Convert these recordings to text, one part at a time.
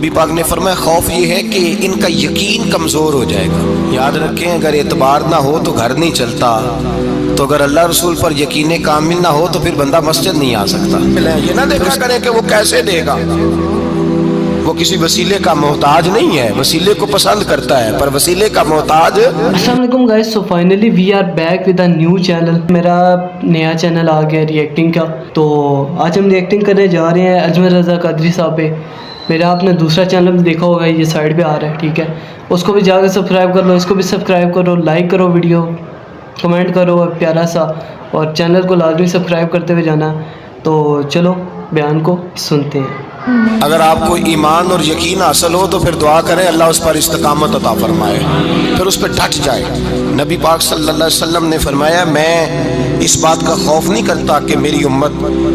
नबी पाक ने फरमाया खौफ ये है कि इनका यकीन कमज़ोर हो जाएगा। याद रखें, अगर एतबार ना हो तो घर नहीं चलता, तो अगर अल्लाह रसूल पर यकीन कामिल ना हो तो फिर बंदा मस्जिद नहीं आ सकता। ये ना देखा करें कि वो कैसे देगा, वो किसी वसीले का मोहताज नहीं है, वसीले को पसंद करता है पर वसीले का मोहताज। अस्सलाम वालेकुम guys, so finally we are back with a new channel. मेरा नया चैनल आ गया रिएक्टिंग का, तो आज हम रिएक्टिंग करने जा रहे हैं अजमल रज़ा कादरी साहब पे। मेरा आपने दूसरा चैनल भी देखा होगा, ये साइड पे आ रहा है, ठीक है, उसको भी जाकर सब्सक्राइब कर लो, इसको भी सब्सक्राइब करो, लाइक करो, वीडियो कमेंट करो प्यारा सा, और चैनल को लाजमी सब्सक्राइब करते हुए जाना। तो चलो बयान को सुनते हैं। अगर आपको ईमान और यकीन हासिल हो तो फिर दुआ करें अल्लाह उस पर इस्तकामत अता फरमाए, फिर उस पर डट जाए। नबी पाक सल्लल्लाहु अलैहि वसल्लम ने फरमाया, मैं इस बात का खौफ नहीं करता कि मेरी उम्मत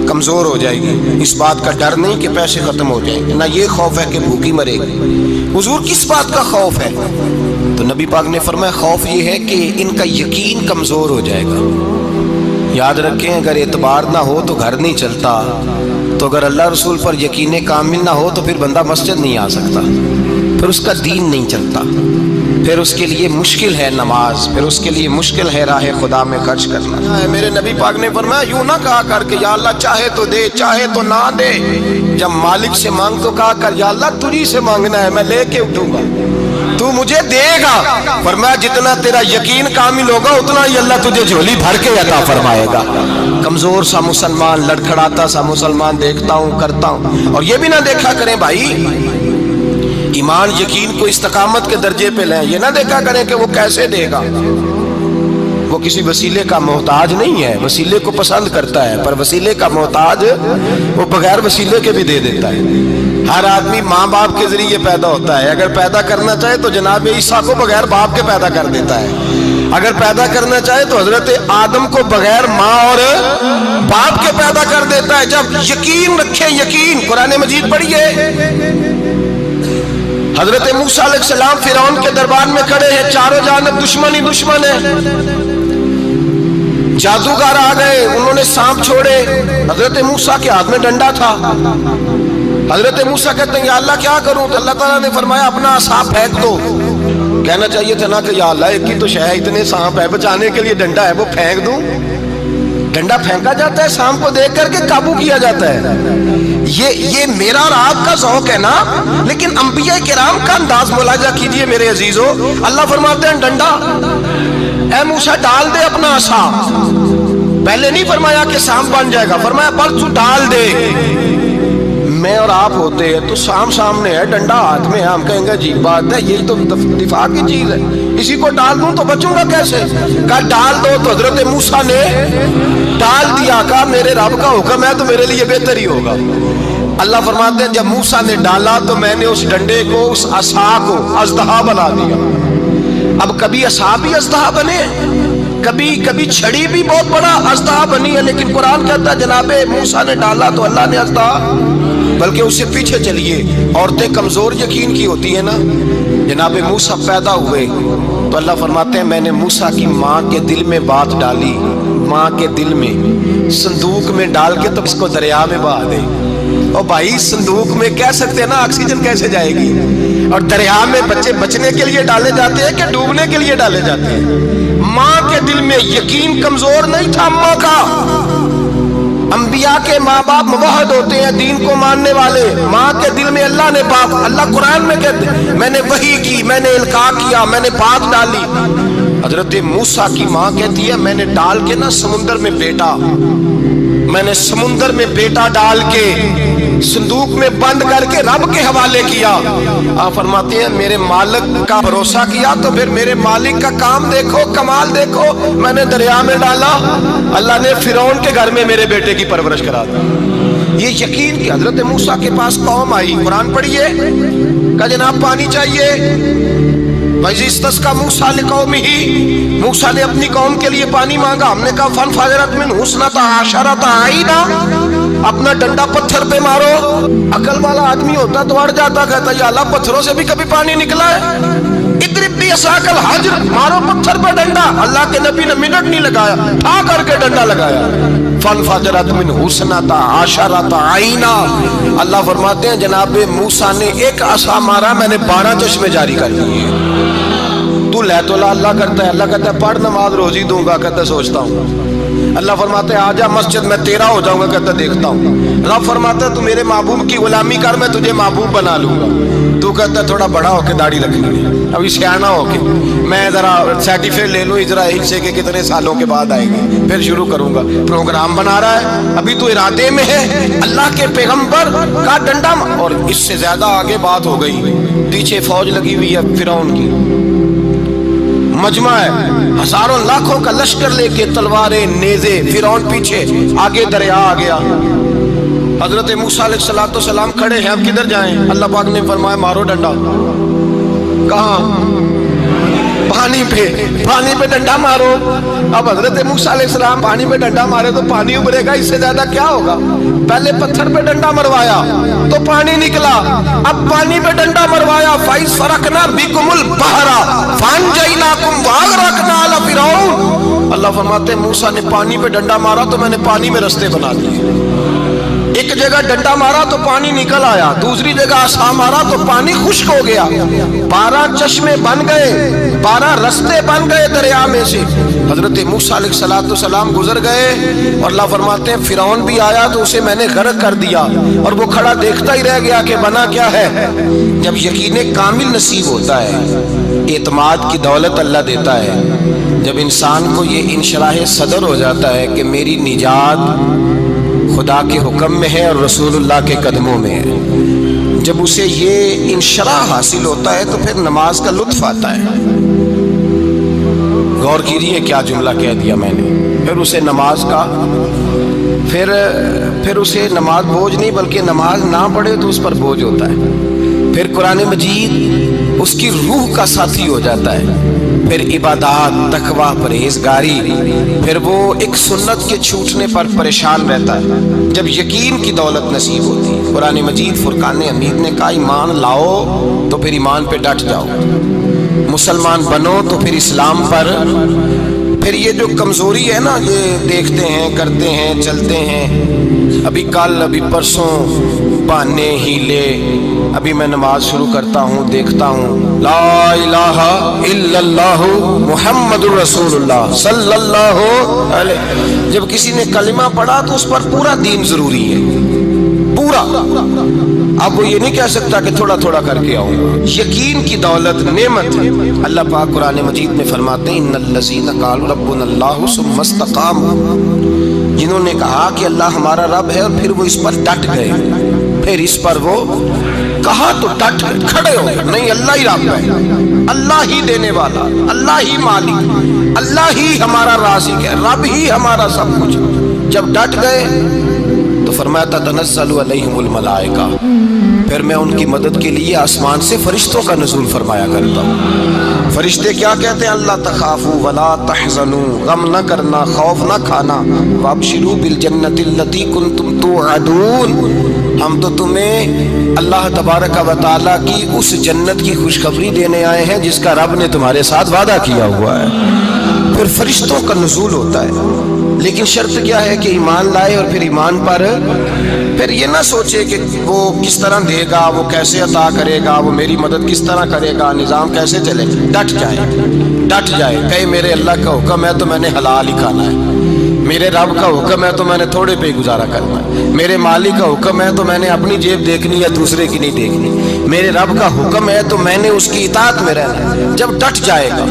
कमज़ोर हो जाएगी, इस बात का डर नहीं कि पैसे ख़त्म हो जाएंगे, ना ये खौफ है कि भूखी मरेगी। हुजूर किस बात का खौफ है? तो नबी पाक ने फरमाया खौफ ये है कि इनका यकीन कमज़ोर हो जाएगा। याद रखें, अगर एतबार ना हो तो घर नहीं चलता, तो अगर अल्लाह रसूल पर यकीन कामिल ना हो तो फिर बंदा मस्जिद नहीं आ सकता, फिर उसका दीन नहीं चलता, फिर उसके लिए मुश्किल है नमाज, फिर उसके लिए मुश्किल है राह खुदा में खर्च करना। मेरे नबी पाक ने फरमाया यूं ना कहा कर के या अल्लाह चाहे तो दे चाहे तो ना दे, जब मालिक से मांग तो कहा कर या अल्लाह तुझी से मांगना है, मैं लेके उठूंगा, तू मुझे देगा। फरमाया जितना तेरा यकीन कामिल होगा उतना ही अल्लाह तुझे झोली भर के अता फरमाएगा। कमजोर सा मुसलमान, लड़खड़ाता सा मुसलमान देखता हूँ, करता हूँ। और ये भी ना देखा करें भाई, ईमान यकीन को इस्तकामत के दर्जे पे लें, ये ना देखा करें कि वो कैसे देगा, वो किसी वसीले का मोहताज नहीं है, वसीले को पसंद करता है पर वसीले का मोहताज वो बगैर वसीले के भी दे देता है। हर आदमी माँ बाप के जरिए पैदा होता है, अगर पैदा करना चाहे तो जनाब ईसा को बगैर बाप के पैदा कर देता है, अगर पैदा करना चाहे तो हजरत आदम को बगैर माँ और बाप के पैदा कर देता है। जब यकीन रखें, यकीन, कुरान मजीद पढ़िए, हजरत मूसा अलैहिस्सलाम फिरौन के दरबार में खड़े हैं, चारों जानब दुश्मन ही दुश्मन है, जादूगर आ गए, उन्होंने सांप छोड़े, हजरत मूसा के हाथ में डंडा था। हजरत मूसा कहते हैं या अल्लाह क्या करूं? तो अल्लाह ताला ने फरमाया अपना सांप फेंक दो। कहना चाहिए था ना कि या अल्लाह एक ही तो शय है, इतने सांप है, बचाने के लिए डंडा है, वो फेंक दूं? डंडा फेंका जाता है, सांप को देख करके काबू किया जाता है। ये मेरा और आपका ज़ौक़ है ना, लेकिन अंबिया किराम का अंदाज मुलाजा कीजिए मेरे अजीजों। अल्लाह फरमाते हैं डंडा, ऐ मूसा डाल दे अपना आसा। पहले नहीं फरमाया कि सांप बन जाएगा, फरमाया बस तू डाल दे। मैं और आप होते हैं तो सांप सामने है, डंडा हाथ में है, हम कहेंगे जी बात है, यही तो दिफा की चीज है, इसी को डाल दूं तो बचूंगा कैसे? कहा डाल दो, तो हजरत मूसा ने डाल दिया। कहा मेरे रब का हुक्म है तो मेरे लिए बेहतर ही होगा। अल्लाह फरमाते हैं जब मूसा ने डाला तो मैंने उस डंडे को, उस असा को अजदहा बना दिया। अब कभी असा भी अजदहा बने, कभी छड़ी भी बहुत बड़ा अजदहा बनी है, लेकिन कुरान कहता है जनाबे मूसा ने डाला तो अल्लाह ने अजदहा, बल्कि उससे पीछे चलिए, औरतें कमजोर यकीन की होती है ना। जनाबे मूसा पैदा हुए तो अल्लाह फरमाते हैं मैंने मूसा की माँ के दिल में बात डाली, माँ के दिल में संदूक में डाल के तो इसको दरिया में बहा दे। और भाई संदूक में कह सकते हैं ना ऑक्सीजन कैसे जाएगी, और दरिया में बच्चे बचने के लिए डाले जाते हैं कि डूबने के लिए डाले जाते हैं? माँ के दिल में यकीन कमजोर नहीं था अम्मा का। अंबिया के माँ बाप मुवहद होते हैं, दीन को मानने वाले। माँ के दिल में अल्लाह ने बात, अल्लाह कुरान में कहते मैंने वही की, मैंने इल्का किया, मैंने बात डाली। हजरत मूसा की माँ कहती है मैंने डाल के ना समुंदर में बेटा, मैंने समुंदर में बेटा डाल के संदूक में बंद करके रब के हवाले किया। आप फरमाते हैं मेरे मालिक का भरोसा किया तो फिर मेरे मालिक का काम देखो, कमाल देखो, मैंने दरिया में डाला, अल्लाह ने फिरौन के घर में मेरे बेटे की परवरिश करा दी। ये यकीन कि हजरत मूसा के पास कौम आई, कुरान पढ़िए, का जनाब पानी चाहिए, का मूसा ने कौम ही, मूसा ने अपनी कौम के लिए पानी मांगा। हमने कहा फन फाजरत में हुस्ना था आशरा था आई ना, अपना डंडा पत्थर पे मारो। अकल वाला आदमी होता तो अड़ जाता, कहता या अल्लाह पत्थरों से भी कभी पानी निकला है? इद्रिब बिअसाकल हज्र, मारो पत्थर पर डंडा। अल्लाह के नबी ने मिनट नहीं लगाया, ठा करके डंडा लगाया। फनफजरत मिन हुस्नता आशरता आईना। अल्लाह फरमाते हैं जनाब मूसा ने एक असा मारा, मैंने 12 चश्मे जारी कर दिए। तू ले तो ला, अल्लाह करता है। अल्लाह कहता है पढ़ नमाज रोज ही दूंगा, कहता है सोचता हूँ। अल्लाह फरमाते हैं आजा मस्जिद में तेरा हो जाऊंगा, कहता देखता हूँ। रब फरमाता है तू मेरे महबूब की गुलामी कर, मैं तुझे महबूब बना लूंगा। तू कहता है थोड़ा बड़ा होके दाढ़ी रखनी है, अभी सियाना होके मैं जरा सर्टिफिकेट ले लूँ इजराइल से कि कितने सालों के बाद आएगी, फिर शुरू करूंगा। प्रोग्राम बना रहा है, अभी तो इरादे में है। अल्लाह के पैगंबर का डंडा, और इससे ज्यादा आगे बात हो गई। पीछे फौज लगी हुई है फिरौन की, मजमा है, हजारों लाखों का लश्कर लेके तलवारें नेज़े, फिरौन पीछे, आगे दरिया आ गया। हजरत मूसा अलैहिस्सलाम खड़े हैं, अब किधर जाएं? अल्लाह पाक ने फरमाया मारो डंडा। कहाँ? पानी पे डंडा मारो। अब हजरत मूसा अलैहिस्सलाम पानी पे डंडा मारे तो पानी उभरेगा, इससे ज्यादा क्या होगा? पहले पत्थर पे डंडा मरवाया तो पानी निकला, अब पानी पे डंडा मरवाया। फाइज फरकना बिकुमुल बहरा फानजैनाकुम वागरकना अला फिरौन। अल्लाह फरमाते हैं मूसा ने पानी पे डंडा मारा तो मैंने पानी में रास्ते बना दिए। एक जगह डंडा मारा तो पानी निकल आया, दूसरी जगह आसा मारा तो पानी खुश्क हो गया। 12 चश्मे बन गए, 12 रास्ते बन गए दरिया में से। हजरत मूसा अलैहिस्सलाम गुजर गए और अल्लाह फरमाते हैं फिरौन भी आया तो उसे मैंने गर्क कर दिया, और वो खड़ा देखता ही रह गया कि बना क्या है। जब यकीन कामिल नसीब होता है, एतमाद की दौलत अल्लाह देता है, जब इंसान को ये इंशराह सदर हो जाता है कि मेरी निजात खुदा के हुक्म में है और रसूलुल्लाह के कदमों में है, जब उसे ये इंशराह हासिल होता है तो फिर नमाज का लुत्फ आता है। गौर कीजिए क्या जुमला कह दिया मैंने। फिर उसे नमाज का फिर उसे नमाज बोझ नहीं, बल्कि नमाज ना पढ़े तो उस पर बोझ होता है। फिर कुरान मजीद उसकी रूह का साथी हो जाता है। फिर इबादत, तकवा, परहेजगारी, फिर वो एक सुन्नत के छूटने पर परेशान रहता है। जब यकीन की दौलत नसीब होती है, कुरान मजीद फुरकान हमीद ने कहा ईमान लाओ तो फिर ईमान पे डट जाओ, मुसलमान बनो तो फिर इस्लाम पर। फिर ये जो कमजोरी है ना, ये देखते हैं, करते हैं, चलते हैं, अभी कल अभी परसों बहाने हीले, अभी मैं नमाज शुरू करता हूँ, देखता हूँ ला इलाहा इल्लल्लाहु मुहम्मदुर रसूलुल्लाह सल्लल्लाहु अलैहि। जब किसी ने कलिमा पढ़ा तो उस पर पूरा दीन जरूरी है, पूरा। अब वो ये नहीं कह सकता कि थोड़ा थोड़ा करके आऊंगा। यकीन की दौलत नेमत है। अल्लाह पाक कुरान मजीद में फरमाते हैं इन्नल्लज़ीना क़ालू रब्बुनल्लाहु सुम्मा इस्तक़ामू, जिन्होंने कहा कि अल्लाह हमारा रब है और फिर वो इस पर डट गए, फिर इस पर वो कहा तो डट खड़े हो गए। नहीं, अल्लाह ही रब है, अल्लाह ही देने वाला, अल्लाह ही मालिक, अल्लाह ही हमारा राज़िक है, रब ही हमारा सब कुछ। जब डट गए तो फरमाया ततनज़्ज़लु अलैहिमुल मलाइका, फिर मैं उनकी मदद के लिए आसमान से फरिश्तों का नुज़ूल फरमाया करता हूँ। फरिश्ते क्या कहते हैं? अल्लाह तखाफू वला तहज़नू, गम न करना, खौफ न खाना, वबशिरू बिल जन्नतिल लती कुंतुम तुअदून, हम तो तुम्हें अल्लाह तबारक व तआला की उस जन्नत की खुशखबरी देने आए हैं जिसका रब ने तुम्हारे साथ वादा किया हुआ है। फिर फरिश्तों का नुज़ूल होता है, लेकिन शर्त क्या है कि ईमान लाए, और फिर ईमान पर फिर ये ना सोचे कि वो किस तरह देगा, वो कैसे अता करेगा, वो मेरी मदद किस तरह करेगा, निज़ाम कैसे चलेगा। डट जाए, कहे मेरे अल्लाह का हुक्म है तो मैंने हलाल ही खाना है, मेरे रब का हुक्म है तो मैंने थोड़े पे गुजारा करना है, मेरे मालिक का हुक्म है तो मैंने अपनी जेब देखनी है, दूसरे की नहीं देखनी, मेरे रब का हुक्म है तो मैंने उसकी इताअत में रहना है। जब डट जाएगा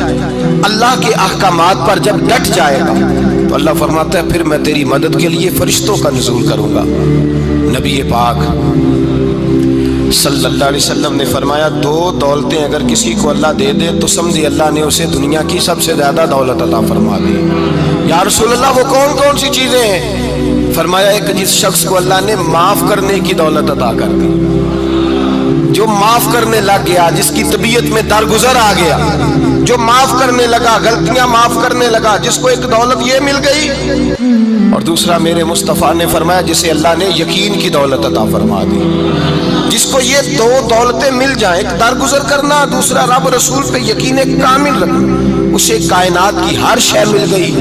अल्लाह के अहकामात पर, जब डट जाएगा तो अल्लाह फरमाता है फिर मैं तेरी मदद के लिए फरिश्तों का नुज़ूल करूंगा। नबी पाक सल्लल्लाहु अलैहि वसल्लम ने फरमाया, 2 दौलतें अगर किसी को अल्लाह दे दे तो समझे अल्लाह ने उसे दुनिया की सबसे ज्यादा दौलत अता फरमा दी। या रसूल अल्लाह वो कौन कौन सी चीजें हैं? फरमाया एक जिस शख्स को अल्लाह ने माफ करने की दौलत अता कर दी, जो माफ करने लग गया, जिसकी तबीयत में दरगुजर आ गया, جو معاف کرنے لگا, غلطیاں معاف کرنے لگا, جس کو ایک دولت یہ مل گئی, اور دوسرا میرے مصطفیٰ نے فرمایا جسے اللہ نے یقین کی دولت عطا فرما دی. جس کو یہ دو دولتیں مل جائیں, ایک درگزر کرنا, دوسرا رب رسول پہ یقین کامل رکھنا, اسے کائنات کی ہر شے مل گئی.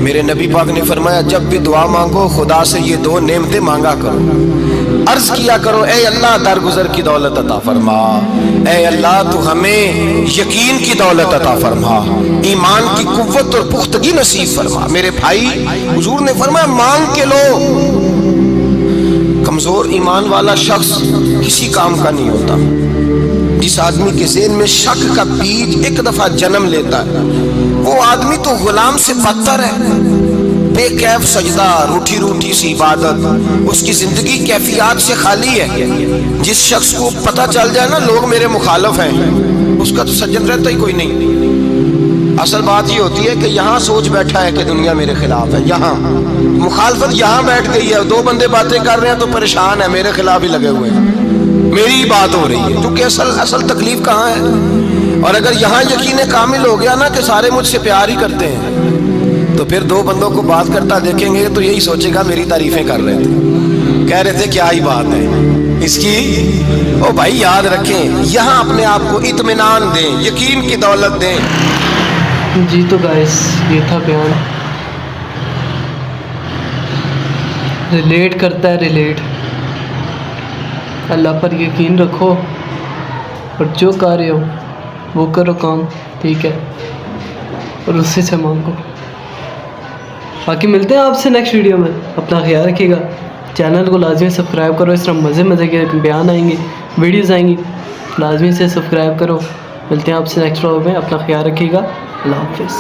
میرے نبی پاک نے فرمایا جب بھی دعا مانگو خدا سے یہ دو نعمتیں مانگا کرو, عرض کیا کرو اے اللہ درگزر کی دولت عطا فرما, اے اللہ تو ہمیں یقین کی دولت عطا فرما, ایمان کی قوت اور پختگی نصیب فرما. میرے بھائی حضور نے فرمایا مانگ کے لو. کمزور ایمان والا شخص کسی کام کا نہیں ہوتا. جس آدمی کے ذہن میں شک کا بیج ایک دفعہ جنم لیتا ہے وہ آدمی تو غلام سے بدتر ہے. بے کیف سجدہ, روٹھی روٹھی سی عبادت, اس کی زندگی کیفیات سے خالی ہے. جس شخص کو پتہ چل جائے نا لوگ میرے مخالف ہیں, اس کا تو سجن رہتا ہی کوئی نہیں. اصل بات یہ ہوتی ہے کہ یہاں سوچ بیٹھا ہے کہ دنیا میرے خلاف ہے, یہاں مخالفت یہاں بیٹھ گئی ہے, دو بندے باتیں کر رہے ہیں تو پریشان ہے, میرے خلاف ہی لگے ہوئے ہیں, میری بات ہو رہی ہے, کیونکہ اصل تکلیف کہاں ہے. اور اگر یہاں یقین کامل ہو گیا نا کہ سارے مجھ سے پیار ہی کرتے ہیں, تو پھر دو بندوں کو بات کرتا دیکھیں گے تو یہی سوچے گا میری تعریفیں کر رہے تھے, کہہ رہے تھے کیا ہی بات ہے اس کی. او بھائی یاد رکھیں, یہاں اپنے آپ کو اطمینان دیں, یقین کی دولت دیں. جی تو گائس یہ تھا بیان, ریلیٹ کرتا ہے, ریلیٹ. اللہ پر یقین رکھو اور جو کر رہے ہو وہ کرو کام, ٹھیک ہے, اور اسی سے مانگو. باقی ملتے ہیں آپ سے نیکسٹ ویڈیو میں. اپنا خیال رکھیے گا, چینل کو لازمی سبسکرائب کرو, اس طرح مزے کے بیان آئیں گے, ویڈیوز آئیں گی, لازمی سے سبسکرائب کرو. ملتے ہیں آپ سے نیکسٹ ویڈیو میں, اپنا خیال رکھیے گا, اللہ حافظ.